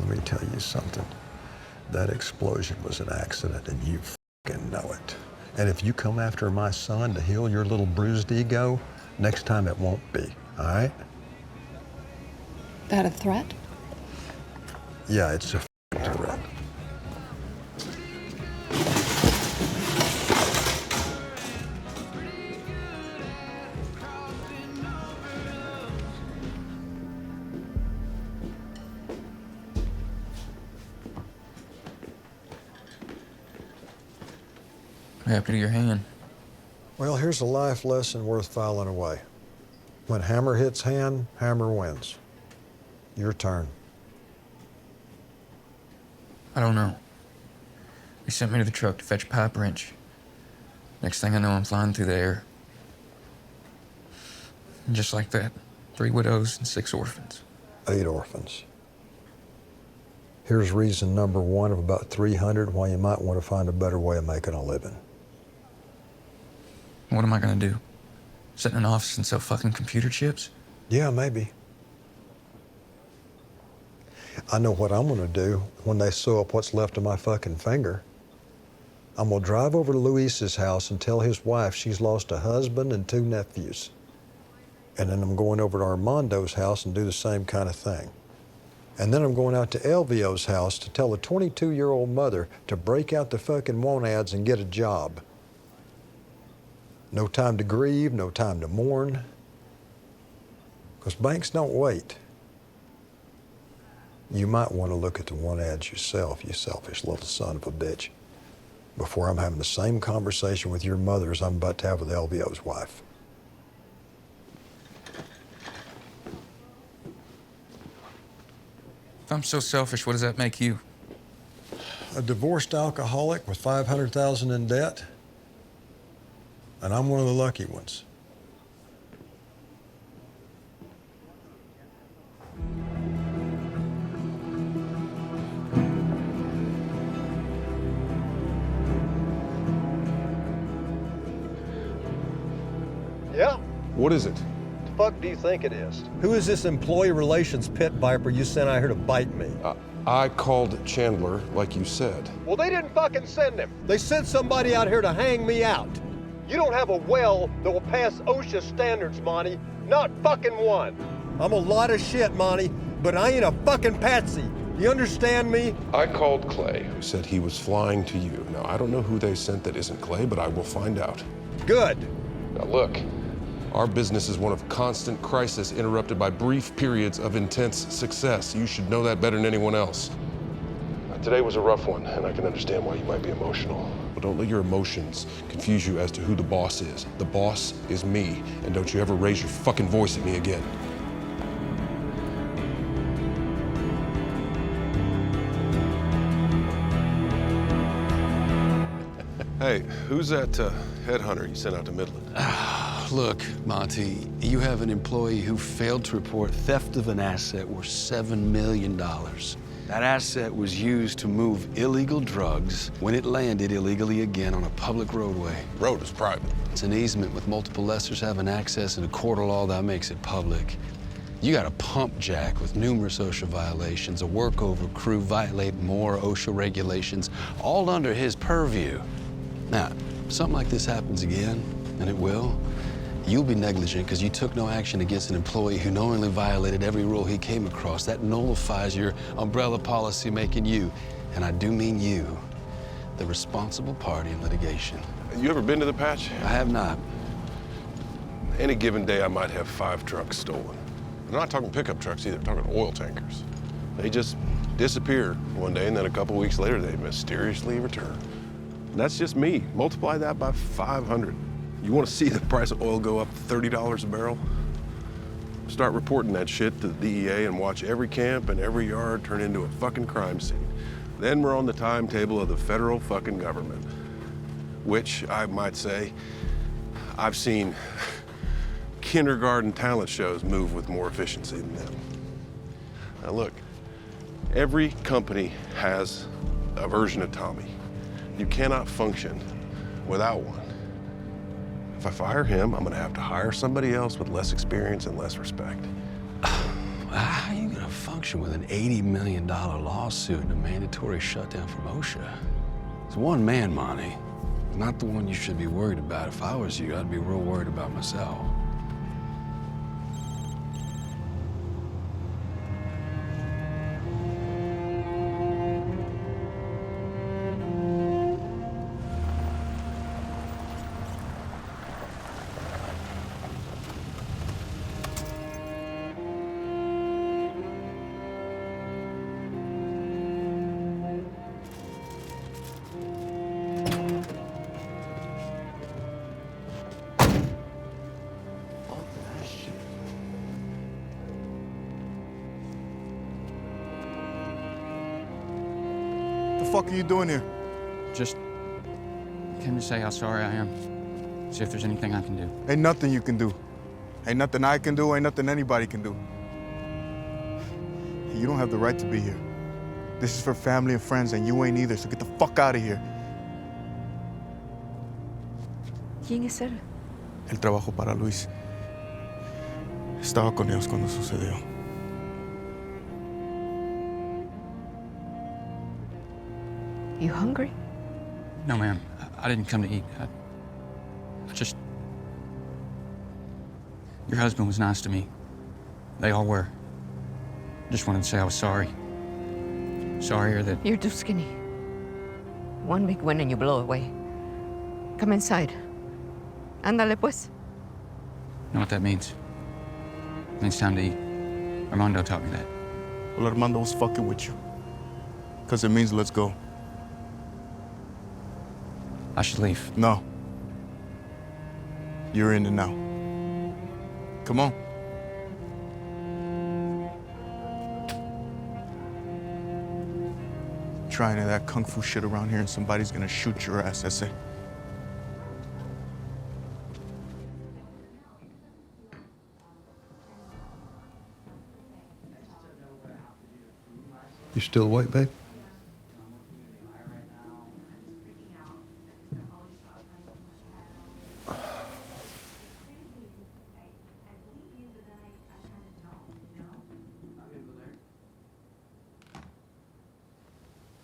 me tell you something. That explosion was an accident, and you fucking know it. And if you come after my son to heal your little bruised ego, next time it won't be, all right? That a threat? Yeah, it's a threat. What happened to your hand? Well, here's a life lesson worth filing away. When hammer hits hand, hammer wins. Your turn. I don't know. They sent me to the truck to fetch a pipe wrench. Next thing I know, I'm flying through the air. And just like that, 3 widows and 6 orphans. 8 orphans. Here's reason number 1 of about 300 why you might want to find a better way of making a living. What am I gonna do? Sit in an office and sell fucking computer chips? Yeah, maybe. I know what I'm gonna do when they sew up what's left of my fucking finger. I'm gonna drive over to Luis's house and tell his wife she's lost a husband and 2 nephews. And then I'm going over to Armando's house and do the same kind of thing. And then I'm going out to Elvio's house to tell a 22-year-old mother to break out the fucking want ads and get a job. No time to grieve, no time to mourn. Because banks don't wait. You might want to look at the want ads yourself, you selfish little son of a bitch, before I'm having the same conversation with your mother as I'm about to have with Elvio's wife. If I'm so selfish, what does that make you? A divorced alcoholic with $500,000 in debt, and I'm one of the lucky ones. Yeah? What is it? The fuck do you think it is? Who is this employee relations pit viper you sent out here to bite me? I called Chandler, like you said. Well, they didn't fucking send him. They sent somebody out here to hang me out. You don't have a well that will pass OSHA standards, Monty. Not fucking one. I'm a lot of shit, Monty, but I ain't a fucking patsy. You understand me? I called Clay, who said he was flying to you. Now, I don't know who they sent that isn't Clay, but I will find out. Good. Now, look. Our business is one of constant crisis interrupted by brief periods of intense success. You should know that better than anyone else. Today was a rough one, and I can understand why you might be emotional. But don't let your emotions confuse you as to who the boss is. The boss is me, and don't you ever raise your fucking voice at me again. Hey, who's that headhunter you sent out to Midland? Look, Monty, you have an employee who failed to report theft of an asset worth $7 million. That asset was used to move illegal drugs when it landed illegally again on a public roadway. Road is private. It's an easement with multiple lessors having access, and a court of law that makes it public. You got a pump jack with numerous OSHA violations, a workover crew violating more OSHA regulations, all under his purview. Now, if something like this happens again, and it will, you'll be negligent because you took no action against an employee who knowingly violated every rule he came across. That nullifies your umbrella policy, making you, and I do mean you, the responsible party in litigation. You ever been to the patch? I have not. Any given day, I might have 5 trucks stolen. I'm not talking pickup trucks either, I'm talking oil tankers. They just disappear one day, and then a couple weeks later, they mysteriously return. And that's just me. Multiply that by 500. You want to see the price of oil go up $30 a barrel? Start reporting that shit to the DEA and watch every camp and every yard turn into a fucking crime scene. Then we're on the timetable of the federal fucking government, which I might say, I've seen kindergarten talent shows move with more efficiency than them. Now look, every company has a version of Tommy. You cannot function without one. If I fire him, I'm gonna have to hire somebody else with less experience and less respect. How are you gonna gonna function with an $80 million lawsuit and a mandatory shutdown from OSHA? It's one man, Monty. Not the one you should be worried about. If I was you, I'd be real worried about myself. The fuck are you doing here? Just came to say how sorry I am. See if there's anything I can do. Ain't nothing you can do. Ain't nothing I can do, ain't nothing anybody can do. You don't have the right to be here. This is for family and friends, and you ain't either, so get the fuck out of here. ¿Quién es él? El trabajo para Luis. Estaba con ellos cuando sucedió. You hungry? No, ma'am. I didn't come to eat. I just... Your husband was nice to me. They all were. Just wanted to say I was sorry. Sorrier that... You're too skinny. One big win and you blow away. Come inside. Ándale, pues. Know what that means? It means time to eat. Armando taught me that. Well, Armando was fucking with you. Because it means let's go. I should leave. No. You're in it now. Come on. Try any of that kung fu shit around here and somebody's gonna shoot your ass, that's it. You still awake, babe?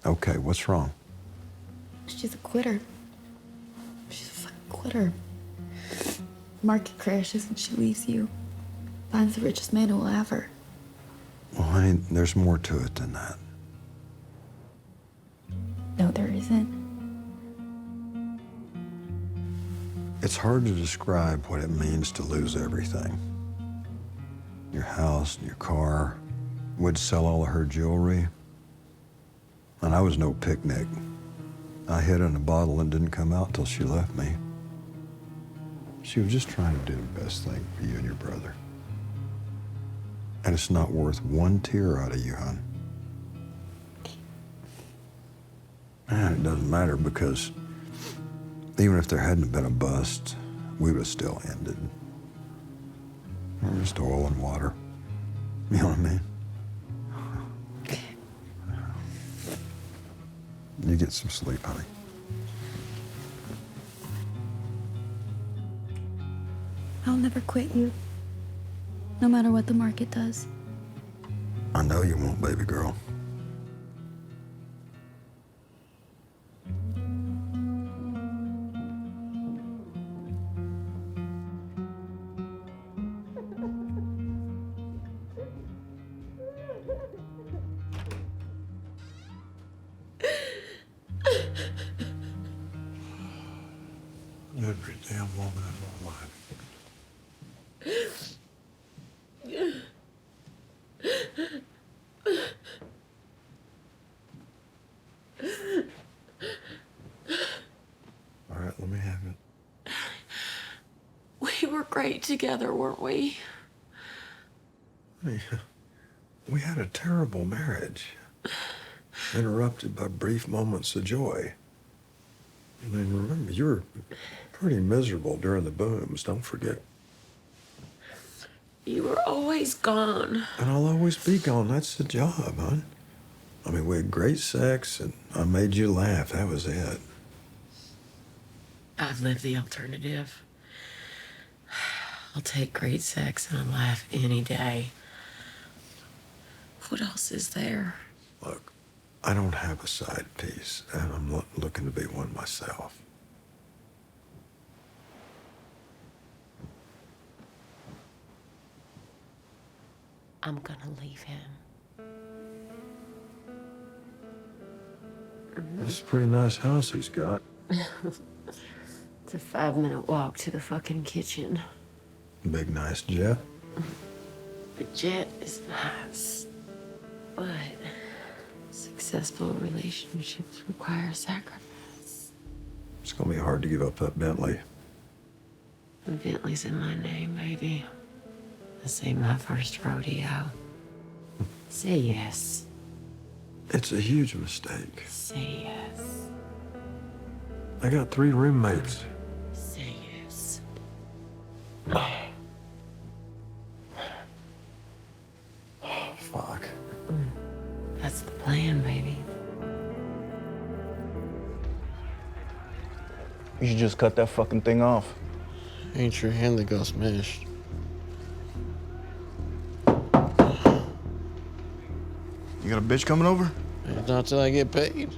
Okay, what's wrong? She's a quitter. She's a fucking quitter. Market crashes and she leaves you. Finds the richest man who will have her. Well, honey, there's more to it than that. No, there isn't. It's hard to describe what it means to lose everything. Your house, your car. Would sell all of her jewelry. And I was no picnic. I hid in a bottle and didn't come out till she left me. She was just trying to do the best thing for you and your brother. And it's not worth one tear out of you, hon. And it doesn't matter because even if there hadn't been a bust, we would have still ended. We're just oil and water. You know what I mean? You get some sleep, honey. I'll never quit you. No matter what the market does. I know you won't, baby girl. Every damn woman in my life. All right, let me have it. We were great together, weren't we? Hey, we had a terrible marriage, interrupted by brief moments of joy. I mean, remember, you were pretty miserable during the booms, don't forget. You were always gone. And I'll always be gone, that's the job, hon. I mean, we had great sex, and I made you laugh, that was it. I've lived the alternative. I'll take great sex and a laugh any day. What else is there? Look, I don't have a side piece, and I'm looking to be one myself. I'm gonna leave him. It's a pretty nice house he's got. It's a 5-minute walk to the fucking kitchen. Big, nice jet. The jet is nice, but successful relationships require sacrifice. It's gonna be hard to give up that Bentley. And Bentley's in my name, baby. This ain't my first rodeo. Say yes. It's a huge mistake. Say yes. I got 3 roommates. Say yes. Fuck. That's the plan, baby. You should just cut that fucking thing off. Ain't your hand that got smashed. You got a bitch coming over? Not till I get paid.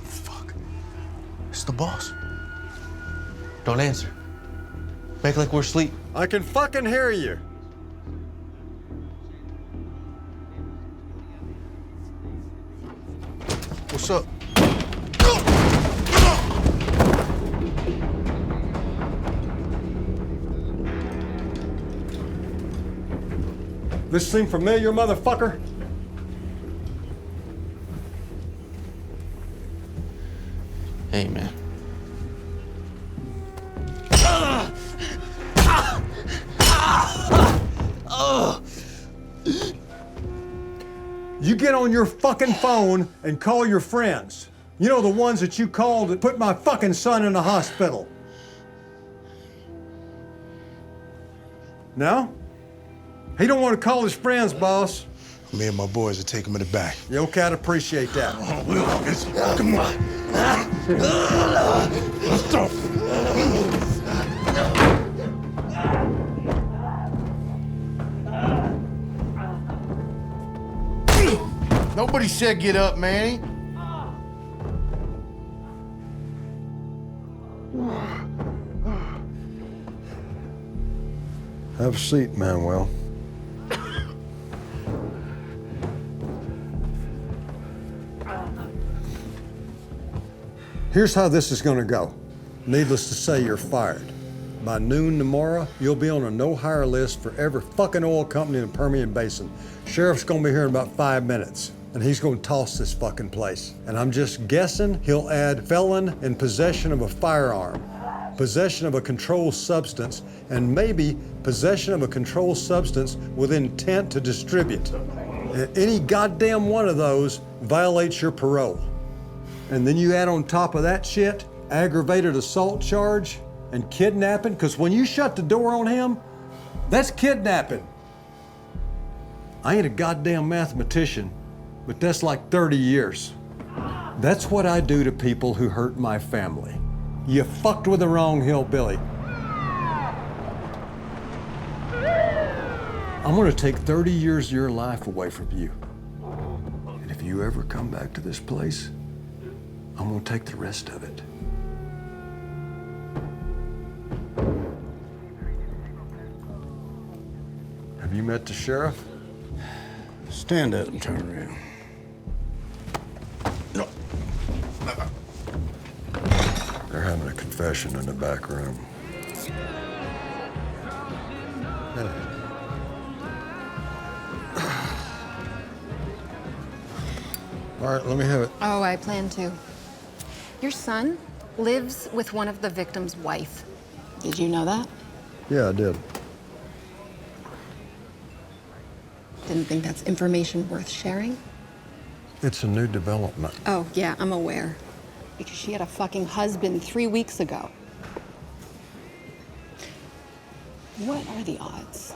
Fuck. It's the boss. Don't answer. Make like we're asleep. I can fucking hear you. What's up? This seem familiar, motherfucker? Hey, man. You get on your fucking phone and call your friends. You know, the ones that you called that put my fucking son in the hospital. No? He don't want to call his friends, boss. Me and my boys will take him in the back. You okay? I'd appreciate that. Oh, we'll get you. Come on. Nobody said get up, Manny. Have a seat, Manuel. Here's how this is gonna go. Needless to say, you're fired. By noon tomorrow, you'll be on a no-hire list for every fucking oil company in the Permian Basin. Sheriff's gonna be here in about 5 minutes, and he's gonna toss this fucking place. And I'm just guessing he'll add felon in possession of a firearm, possession of a controlled substance, and maybe possession of a controlled substance with intent to distribute. And any goddamn one of those violates your parole. And then you add on top of that shit, aggravated assault charge and kidnapping, because when you shut the door on him, that's kidnapping. I ain't a goddamn mathematician, but that's like 30 years. That's what I do to people who hurt my family. You fucked with the wrong hillbilly. I'm gonna take 30 years of your life away from you. And if you ever come back to this place, I'm gonna take the rest of it. Have you met the sheriff? Stand up and turn around. No. They're having a confession in the back room. All right, let me have it. Oh, I plan to. Your son lives with one of the victim's wife. Did you know that? Yeah, I did. Didn't think that's information worth sharing? It's a new development. Oh, yeah, I'm aware. Because she had a fucking husband 3 weeks ago. What are the odds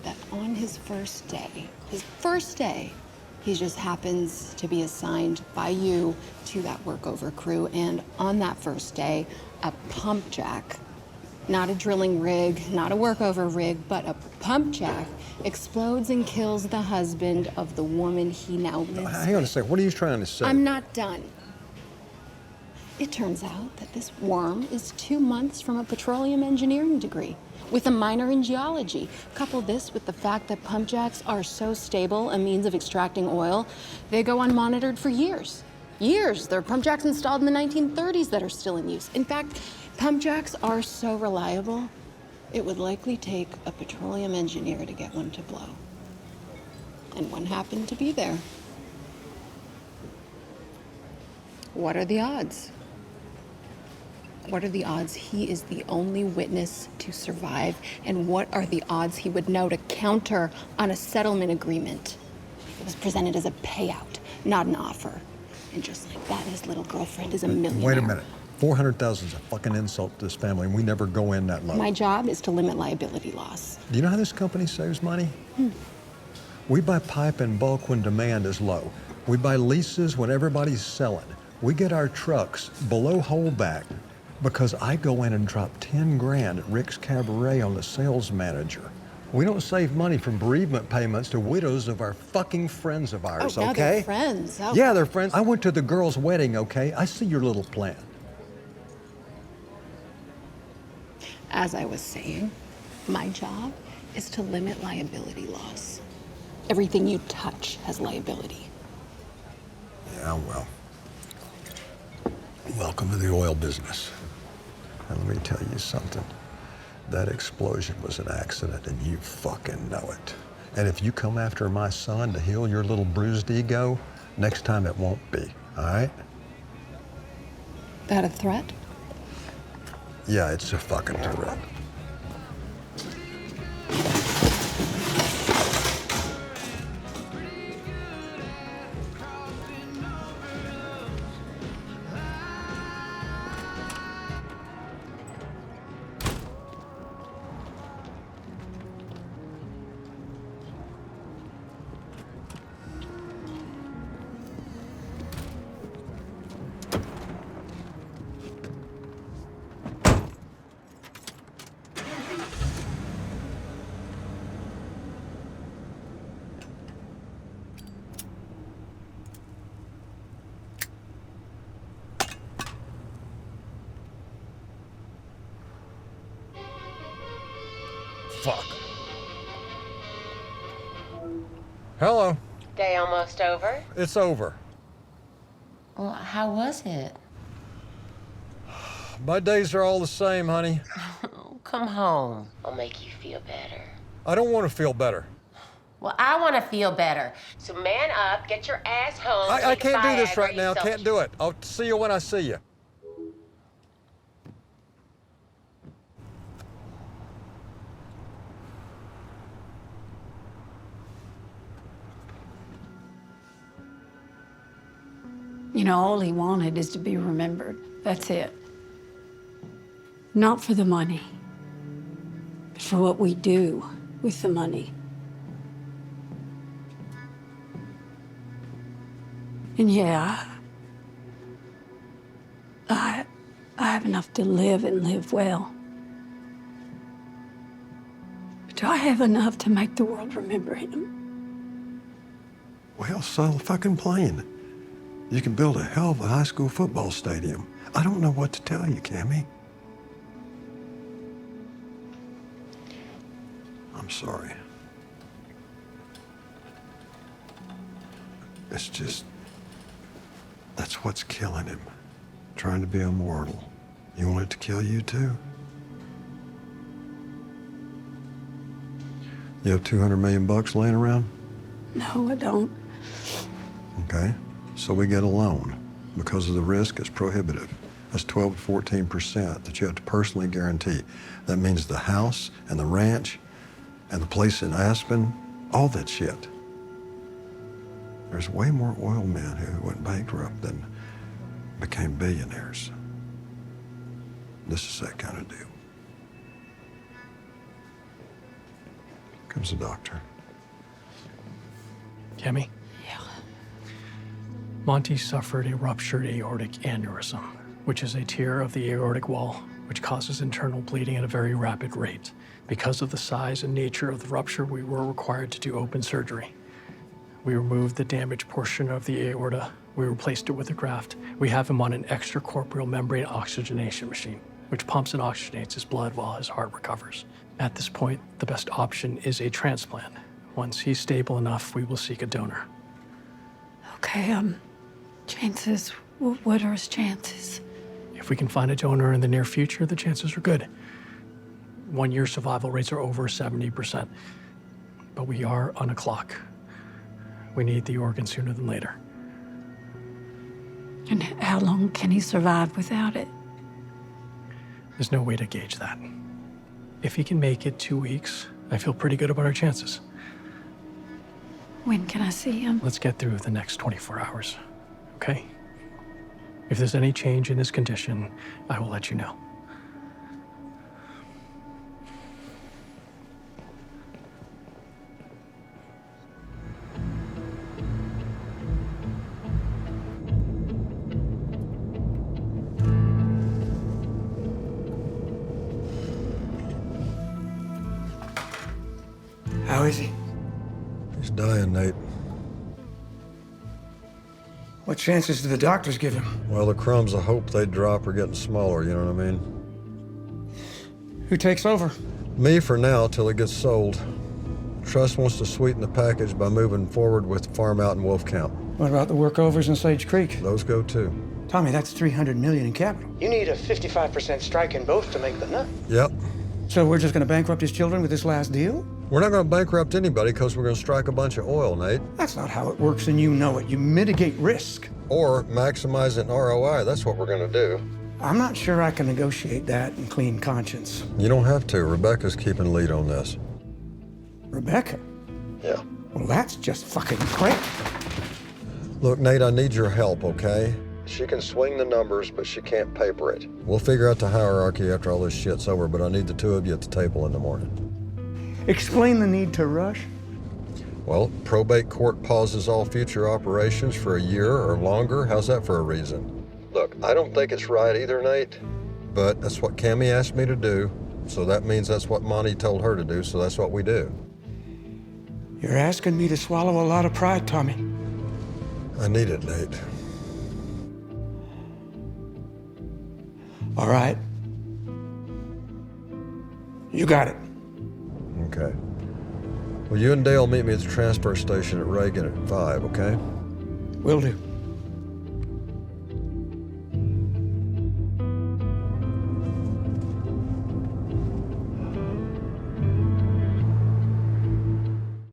that on his first day, he just happens to be assigned by you to that workover crew, and on that first day, a pump jack Not a drilling rig, not a workover rig, but a pump jack explodes and kills the husband of the woman he now lives Hang on a second. What are you trying to say? I'm not done. It turns out that this worm is 2 months from a petroleum engineering degree with a minor in geology. Couple this with the fact that pump jacks are so stable a means of extracting oil, they go unmonitored for years. Years. There are pump jacks installed in the 1930s that are still in use. In fact, pump jacks are so reliable, it would likely take a petroleum engineer to get one to blow. And one happened to be there. What are the odds? What are the odds he is the only witness to survive? And what are the odds he would know to counter on a settlement agreement? It was presented as a payout, not an offer. And just like that, his little girlfriend is a millionaire. Wait a minute. 400,000 is a fucking insult to this family, and we never go in that low. My job is to limit liability loss. Do you know how this company saves money? We buy pipe in bulk when demand is low. We buy leases when everybody's selling. We get our trucks below holdback because I go in and drop 10 grand at Rick's Cabaret on the sales manager. We don't save money from bereavement payments to widows of our fucking friends of ours, now okay? they're friends. Oh. Yeah, they're friends. I went to the girl's wedding, okay? I see your little plan. As I was saying, my job is to limit liability loss. Everything you touch has liability. Yeah, well. Welcome to the oil business. And let me tell you something. That explosion was an accident, and you fucking know it. And if you come after my son to heal your little bruised ego, next time it won't be, all right? That a threat? Yeah, it's a fucking threat. Fuck. Hello. Day almost over? It's over. Well, how was it? My days are all the same, honey. Oh, come home. I'll make you feel better. I don't want to feel better. Well, I want to feel better. So man up, get your ass home. I take can't do this Viagra, right you now. selfish- Can't do it. I'll see you when I see you. You know, all he wanted is to be remembered. That's it. Not for the money, but for what we do with the money. And yeah, I have enough to live and live well. But do I have enough to make the world remember him? Well, sell a fucking plane. You can build a hell of a high school football stadium. I don't know what to tell you, Cammy. I'm sorry. It's just, that's what's killing him. Trying to be immortal. You want it to kill you too? You have $200 million laying around? No, I don't. Okay, so we get a loan. Because of the risk, it's prohibitive. That's 12 to 14% that you have to personally guarantee. That means the house and the ranch and the place in Aspen, all that shit. There's way more oil men who went bankrupt than became billionaires. This is that kind of deal. Comes the doctor. Demi? Yeah. Monty suffered a ruptured aortic aneurysm, which is a tear of the aortic wall which causes internal bleeding at a very rapid rate. Because of the size and nature of the rupture, we were required to do open surgery. We removed the damaged portion of the aorta. We replaced it with a graft. We have him on an extracorporeal membrane oxygenation machine, which pumps and oxygenates his blood while his heart recovers. At this point, the best option is a transplant. Once he's stable enough, we will seek a donor. Okay, chances, what are his chances? If we can find a donor in the near future, the chances are good. 1 year survival rates are over 70%. But we are on a clock. We need the organ sooner than later. And how long can he survive without it? There's no way to gauge that. If he can make it 2 weeks, I feel pretty good about our chances. When can I see him? Let's get through the next 24 hours, okay? If there's any change in his condition, I will let you know. How is he? He's dying, Nate. What chances do the doctors give him? Well, the crumbs of hope they drop are getting smaller, you know what I mean? Who takes over? Me for now, till it gets sold. Trust wants to sweeten the package by moving forward with Farm Out and Wolf Camp. What about the workovers in Sage Creek? Those go too. Tommy, that's $300 million in capital. You need a 55% strike in both to make the nut. Yep. So we're just going to bankrupt his children with this last deal? We're not going to bankrupt anybody because we're going to strike a bunch of oil, Nate. That's not how it works, and you know it. You mitigate risk. Or maximize an ROI. That's what we're going to do. I'm not sure I can negotiate that in clean conscience. You don't have to. Rebecca's keeping lead on this. Rebecca? Yeah. Well, that's just fucking great. Look, Nate, I need your help, okay? She can swing the numbers, but she can't paper it. We'll figure out the hierarchy after all this shit's over, but I need the two of you at the table in the morning. Explain the need to rush. Well, probate court pauses all future operations for a year or longer. How's that for a reason? Look, I don't think it's right either, Nate, but that's what Cammie asked me to do, so that means that's what Monty told her to do, so that's what we do. You're asking me to swallow a lot of pride, Tommy. I need it, Nate. All right. You got it. Okay. Well, you and Dale meet me at the transfer station at Reagan at 5, okay? Will do.